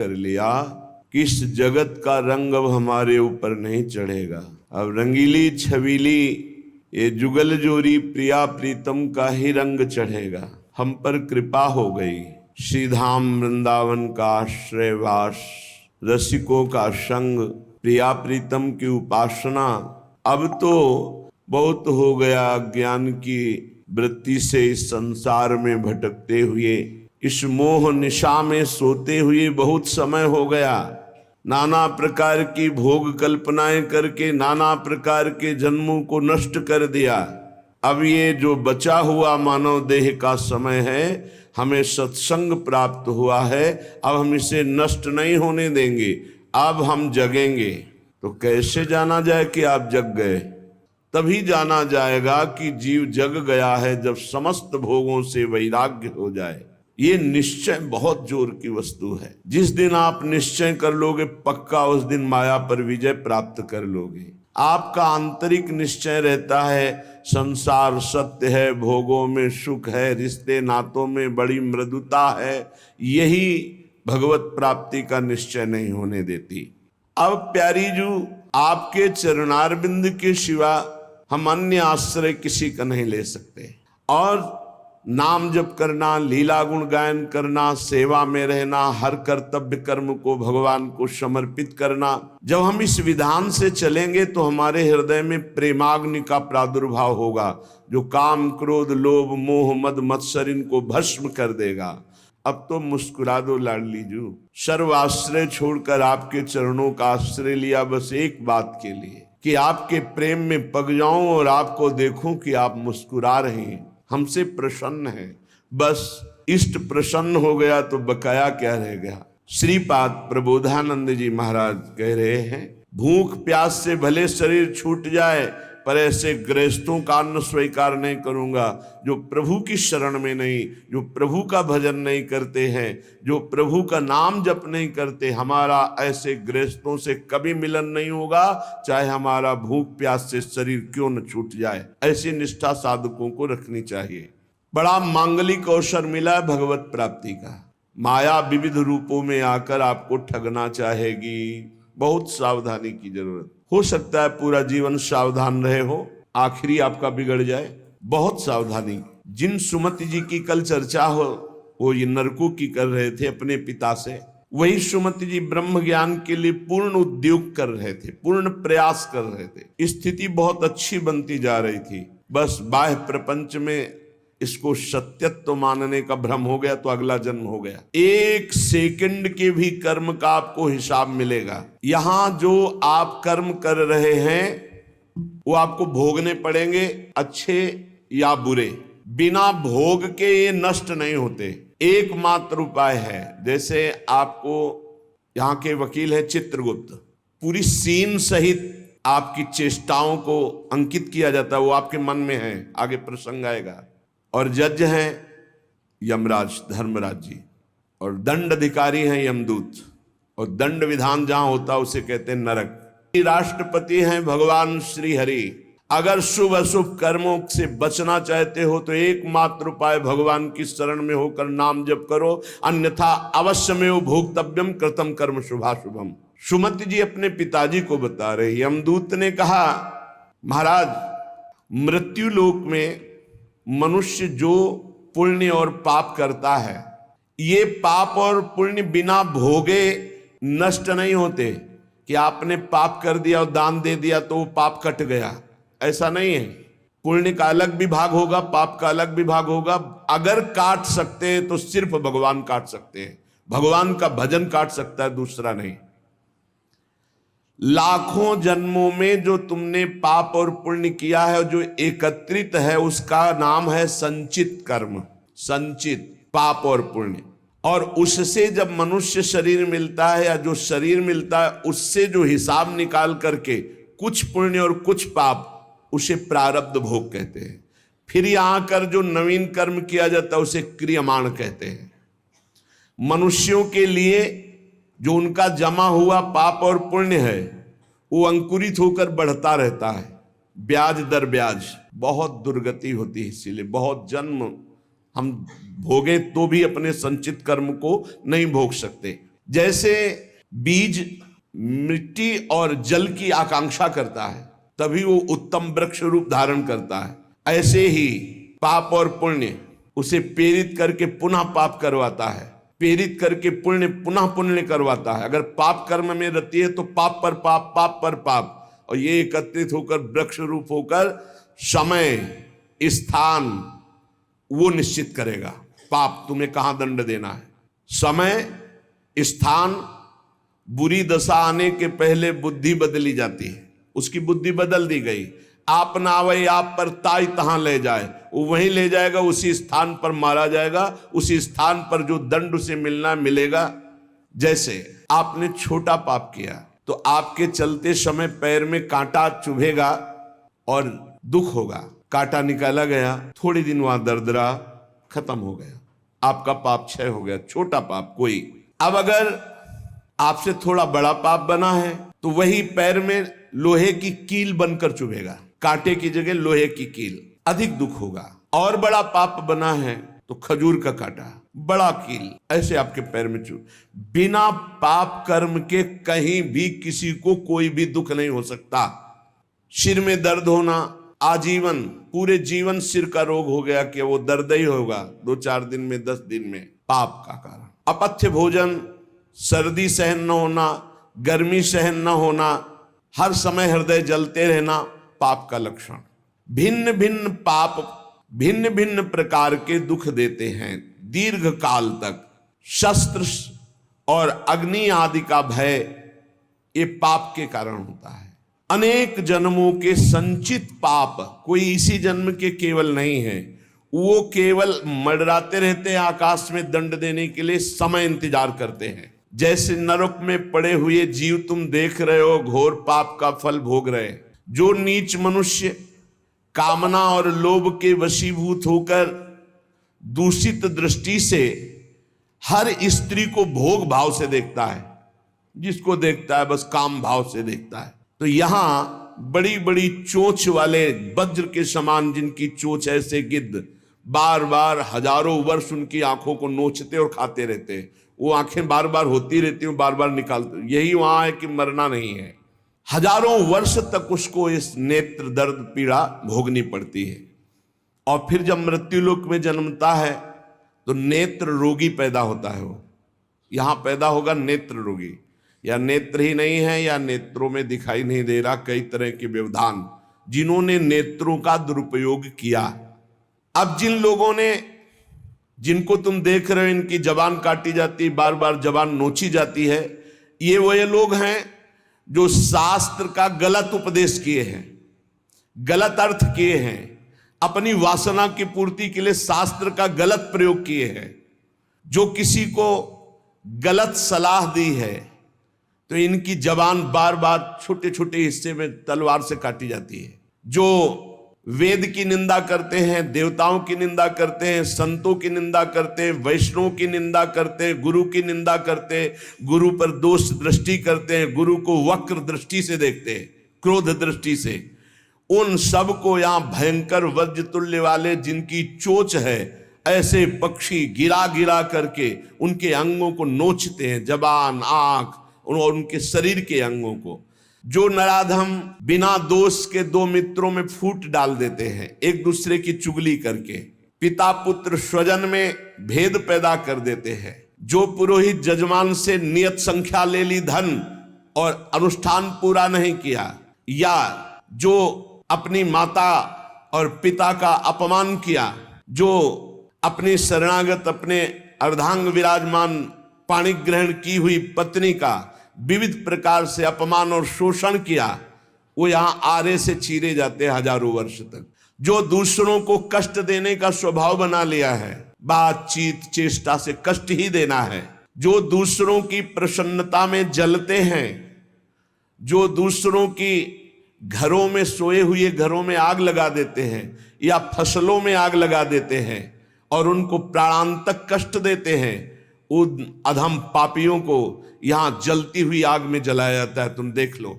कर लिया कि इस जगत का रंग अब हमारे ऊपर नहीं चढ़ेगा। अब रंगीली छबीली ये जुगल जोरी प्रिया प्रीतम का ही रंग चढ़ेगा। हम पर कृपा हो गई, श्रीधाम वृंदावन का आश्रयवास, रसिकों का संग, प्रिया प्रीतम की उपासना। अब तो बहुत हो गया ज्ञान की वृत्ति से इस संसार में भटकते हुए, इस मोह निशा में सोते हुए बहुत समय हो गया। नाना प्रकार की भोग कल्पनाएं करके नाना प्रकार के जन्मों को नष्ट कर दिया। अब ये जो बचा हुआ मानव देह का समय है, हमें सत्संग प्राप्त हुआ है, अब हम इसे नष्ट नहीं होने देंगे, अब हम जगेंगे। तो कैसे जाना जाए कि आप जग गए? तभी जाना जाएगा कि जीव जग गया है जब समस्त भोगों से वैराग्य हो जाए। ये निश्चय बहुत जोर की वस्तु है। जिस दिन आप निश्चय कर लोगे पक्का, उस दिन माया पर विजय प्राप्त कर लोगे। आपका आंतरिक निश्चय रहता है संसार सत्य है, भोगों में सुख है, रिश्ते नातों में बड़ी मृदुता है, यही भगवत प्राप्ति का निश्चय नहीं होने देती। अब प्यारी जू, आपके चरणारविंद के सिवा हम अन्य आश्रय किसी का नहीं ले सकते। और नाम जप करना, लीला गुण गायन करना, सेवा में रहना, हर कर्तव्य कर्म को भगवान को समर्पित करना, जब हम इस विधान से चलेंगे तो हमारे हृदय में प्रेमाग्नि का प्रादुर्भाव होगा, जो काम क्रोध लोभ मोह मद मत्सर इनको भस्म कर देगा। अब तो मुस्कुरा दो लाडली जू, सर्व आश्रय छोड़कर आपके चरणों का आश्रय लिया बस एक बात के लिए कि आपके प्रेम में पग जाऊं और आपको देखूं कि आप मुस्कुरा रहे हैं, हमसे प्रसन्न है। बस इष्ट प्रसन्न हो गया तो बकाया क्या रह गया। श्रीपाद प्रबोधानंद जी महाराज कह रहे हैं, भूख प्यास से भले शरीर छूट जाए पर ऐसे गृहस्थों का अन्न स्वीकार नहीं करूंगा जो प्रभु की शरण में नहीं, जो प्रभु का भजन नहीं करते हैं, जो प्रभु का नाम जप नहीं करते। हमारा ऐसे गृहस्थों से कभी मिलन नहीं होगा, चाहे हमारा भूख प्यास से शरीर क्यों न छूट जाए। ऐसी निष्ठा साधकों को रखनी चाहिए। बड़ा मांगलिक अवसर मिला है भगवत प्राप्ति का। माया विविध रूपों में आकर आपको ठगना चाहेगी, बहुत सावधानी की जरूरत। हो सकता है पूरा जीवन सावधान रहे हो, आखिरी आपका बिगड़ जाए। बहुत सावधानी। जिन सुमति जी की कल चर्चा हो वो ये नरकों की कर रहे थे अपने पिता से, वही सुमति जी ब्रह्म ज्ञान के लिए पूर्ण उद्योग कर रहे थे, पूर्ण प्रयास कर रहे थे। स्थिति बहुत अच्छी बनती जा रही थी। बस बाह्य प्रपंच में इसको सत्यत्व मानने का भ्रम हो गया तो अगला जन्म हो गया। एक सेकंड के भी कर्म का आपको हिसाब मिलेगा। यहां जो आप कर्म कर रहे हैं वो आपको भोगने पड़ेंगे, अच्छे या बुरे। बिना भोग के ये नष्ट नहीं होते। एकमात्र उपाय है, जैसे आपको यहाँ के वकील है चित्रगुप्त, पूरी सीन सहित आपकी चेष्टाओं को अंकित किया जाता है, वो आपके मन में है, आगे प्रसंग आएगा। और जज हैं यमराज धर्मराज जी, और दंड अधिकारी हैं यमदूत, और दंड विधान जहां होता है उसे कहते हैं नरक। राष्ट्रपति हैं भगवान श्री हरि। अगर शुभ अशुभ कर्मों से बचना चाहते हो तो एकमात्र उपाय भगवान की शरण में होकर नाम जप करो, अन्यथा अवश्यमेव भोक्तव्यम कृतम कर्म शुभाशुभम। सुमति जी अपने पिताजी को बता रहे। यमदूत ने कहा, महाराज मृत्यु लोक में मनुष्य जो पुण्य और पाप करता है, ये पाप और पुण्य बिना भोगे नष्ट नहीं होते कि आपने पाप कर दिया और दान दे दिया तो वो पाप कट गया, ऐसा नहीं है। पुण्य का अलग विभाग होगा, पाप का अलग विभाग होगा। अगर काट सकते हैं तो सिर्फ भगवान काट सकते हैं, भगवान का भजन काट सकता है, दूसरा नहीं। लाखों जन्मों में जो तुमने पाप और पुण्य किया है, जो एकत्रित है, उसका नाम है संचित कर्म। संचित पाप और पुण्य, और उससे जब मनुष्य शरीर मिलता है या जो शरीर मिलता है, उससे जो हिसाब निकाल करके कुछ पुण्य और कुछ पाप, उसे प्रारब्ध भोग कहते हैं। फिर यहां कर जो नवीन कर्म किया जाता है उसे क्रियमाण कहते हैं। मनुष्यों के लिए जो उनका जमा हुआ पाप और पुण्य है वो अंकुरित होकर बढ़ता रहता है, ब्याज दर ब्याज। बहुत दुर्गति होती है, इसीलिए बहुत जन्म हम भोगे तो भी अपने संचित कर्म को नहीं भोग सकते। जैसे बीज मिट्टी और जल की आकांक्षा करता है तभी वो उत्तम वृक्ष रूप धारण करता है, ऐसे ही पाप और पुण्य उसे प्रेरित करके पुनः पाप करवाता है, प्रेरित करके पुण्य पुनः पुण्य करवाता है। अगर पाप कर्म में रहती है तो पाप पर पाप, पाप पर पाप, और ये एकत्रित होकर वृक्ष रूप होकर समय स्थान वो निश्चित करेगा। पाप तुम्हें कहां दंड देना है, समय स्थान। बुरी दशा आने के पहले बुद्धि बदली जाती है, उसकी बुद्धि बदल दी गई। आप ना आवे आप पर ताई तहां ले जाए, वो वहीं ले जाएगा, उसी स्थान पर मारा जाएगा, उसी स्थान पर जो दंड उसे मिलना मिलेगा। जैसे आपने छोटा पाप किया तो आपके चलते समय पैर में कांटा चुभेगा और दुख होगा, कांटा निकाला गया, थोड़ी दिन वहां दर्द रहा, खत्म हो गया, आपका पाप क्षय हो गया, छोटा पाप कोई। अब अगर आपसे थोड़ा बड़ा पाप बना है तो वही पैर में लोहे की कील बनकर चुभेगा, कांटे की जगह लोहे की कील, अधिक दुख होगा। और बड़ा पाप बना है तो खजूर का कांटा, बड़ा कील, ऐसे आपके पैर में चुभ। बिना पाप कर्म के कहीं भी किसी को कोई भी दुख नहीं हो सकता। सिर में दर्द होना, आजीवन पूरे जीवन सिर का रोग हो गया कि वो दर्द ही होगा 2-4 दिन में, 10 दिन में, पाप का कारण। अपथ्य भोजन, सर्दी सहन न होना, गर्मी सहन न होना, हर समय हृदय जलते रहना, पाप का लक्षण। भिन्न भिन्न पाप भिन्न भिन्न प्रकार के दुख देते हैं दीर्घ काल तक। शस्त्र और अग्नि आदि का भय ये पाप के कारण होता है। अनेक जन्मों के संचित पाप, कोई इसी जन्म के केवल नहीं है, वो केवल मंडराते रहते हैं आकाश में दंड देने के लिए, समय इंतजार करते हैं। जैसे नरक में पड़े हुए जीव तुम देख रहे हो, घोर पाप का फल भोग रहे। जो नीच मनुष्य कामना और लोभ के वशीभूत होकर दूषित दृष्टि से हर स्त्री को भोग भाव से देखता है, जिसको देखता है बस काम भाव से देखता है, तो यहां बड़ी बड़ी चोंच वाले वज्र के समान जिनकी चोंच ऐसे गिद्ध बार बार हजारों वर्ष उनकी आंखों को नोचते और खाते रहते हैं। वो आंखें बार बार होती रहती हैं, बार बार निकालते, यही वहां है कि मरना नहीं है। हजारों वर्ष तक उसको इस नेत्र दर्द पीड़ा भोगनी पड़ती है। और फिर जब मृत्युलोक में जन्मता है तो नेत्र रोगी पैदा होता है। वो यहां पैदा होगा नेत्र रोगी, या नेत्र ही नहीं है या नेत्रों में दिखाई नहीं दे रहा, कई तरह के व्यवधान जिन्होंने नेत्रों का दुरुपयोग किया। अब जिन लोगों ने, जिनको तुम देख रहे हो इनकी जबान काटी जाती, बार बार जबान नोची जाती है, ये वही लोग हैं जो शास्त्र का गलत उपदेश किए हैं, गलत अर्थ किए हैं, अपनी वासना की पूर्ति के लिए शास्त्र का गलत प्रयोग किए हैं। जो किसी को गलत सलाह दी है तो इनकी जबान बार बार छोटे छोटे हिस्से में तलवार से काटी जाती है। जो वेद की निंदा करते हैं, देवताओं की निंदा करते हैं, संतों की निंदा करते हैं, वैष्णव की निंदा करते हैं, गुरु की निंदा करते हैं, गुरु पर दोष दृष्टि करते हैं, गुरु को वक्र दृष्टि से देखते हैं, क्रोध दृष्टि से, उन सब को यहां भयंकर वज्र तुल्य वाले जिनकी चोंच है, ऐसे पक्षी गिरा गिरा करके उनके अंगों को नोचते हैं, जबान, आंख और उनके शरीर के अंगों को। जो नराधम बिना दोष के दो मित्रों में फूट डाल देते हैं, एक दूसरे की चुगली करके पिता पुत्र स्वजन में भेद पैदा कर देते हैं। जो पुरोहित जजमान से नियत संख्या ले ली धन और अनुष्ठान पूरा नहीं किया, या जो अपनी माता और पिता का अपमान किया, जो अपनी शरणागत अपने अर्धांग विराजमान पाणी ग्रहण की हुई पत्नी का विविध प्रकार से अपमान और शोषण किया, वो यहां आरे से चीरे जाते हैं हजारों वर्ष तक। जो दूसरों को कष्ट देने का स्वभाव बना लिया है, बातचीत चेष्टा से कष्ट ही देना है, जो दूसरों की प्रसन्नता में जलते हैं, जो दूसरों की घरों में सोए हुए घरों में आग लगा देते हैं या फसलों में आग लगा देते हैं और उनको प्राणांतक कष्ट देते हैं, उन अधम पापियों को यहां जलती हुई आग में जलाया जाता है। तुम देख लो,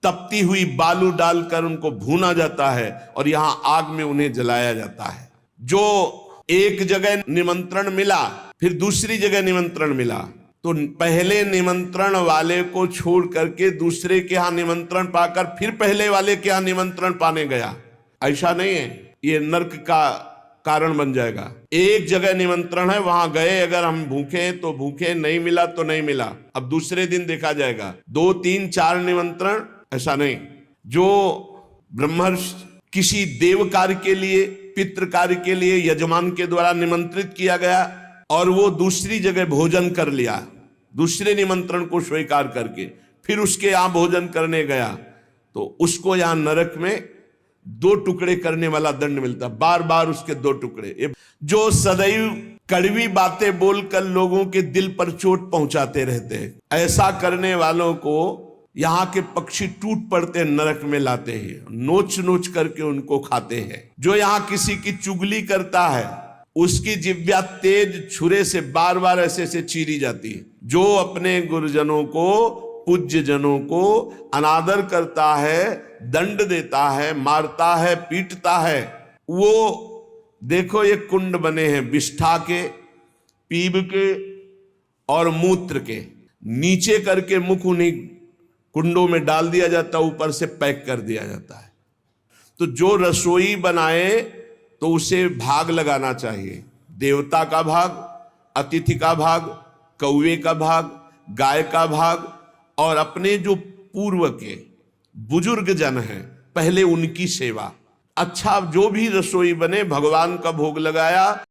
तपती हुई बालू डालकर उनको भूना जाता है और यहां आग में उन्हें जलाया जाता है। जो एक जगह निमंत्रण मिला फिर दूसरी जगह निमंत्रण मिला, तो तो पहले निमंत्रण वाले को छोड़ करके दूसरे के यहां निमंत्रण पाकर फिर पहले वाले के यहां निमंत्रण पाने गया, ऐसा नहीं है। ये नर्क का कारण बन जाएगा। एक जगह निमंत्रण है, वहां गए, अगर हम भूखे हैं तो भूखे, नहीं मिला तो नहीं मिला, अब दूसरे दिन देखा जाएगा। 2 3 4 निमंत्रण, ऐसा नहीं। जो ब्रह्मर्षि किसी देव कार्य के लिए, पितृ कार्य के लिए यजमान के द्वारा निमंत्रित किया गया और वो दूसरी जगह भोजन कर लिया, दूसरे निमंत्रण को स्वीकार करके फिर उसके यहां भोजन करने गया, तो उसको यहां नरक में 2 टुकड़े करने वाला दंड मिलता, बार बार उसके 2 टुकड़े। जो सदैव कड़वी बातें बोलकर लोगों के दिल पर चोट पहुंचाते रहते हैं, ऐसा करने वालों को यहां के पक्षी टूट पड़ते नरक में लाते हैं, नोच नोच करके उनको खाते हैं। जो यहां किसी की चुगली करता है उसकी जिह्वा तेज छुरे से बार बार ऐसे ऐसे चीरी जाती है। जो अपने गुरुजनों को, पूज्य जनों को अनादर करता है, दंड देता है, मारता है, पीटता है, वो देखो ये कुंड बने हैं विष्ठा के, पीप के और मूत्र के, नीचे करके मुख उन्हीं कुंडों में डाल दिया जाता, ऊपर से पैक कर दिया जाता है। तो जो रसोई बनाए तो उसे भाग लगाना चाहिए, देवता का भाग, अतिथि का भाग, कौवे का भाग, गाय का भाग, और अपने जो पूर्व के बुजुर्ग जन हैं पहले उनकी सेवा। अच्छा, जो भी रसोई बने भगवान का भोग लगाया,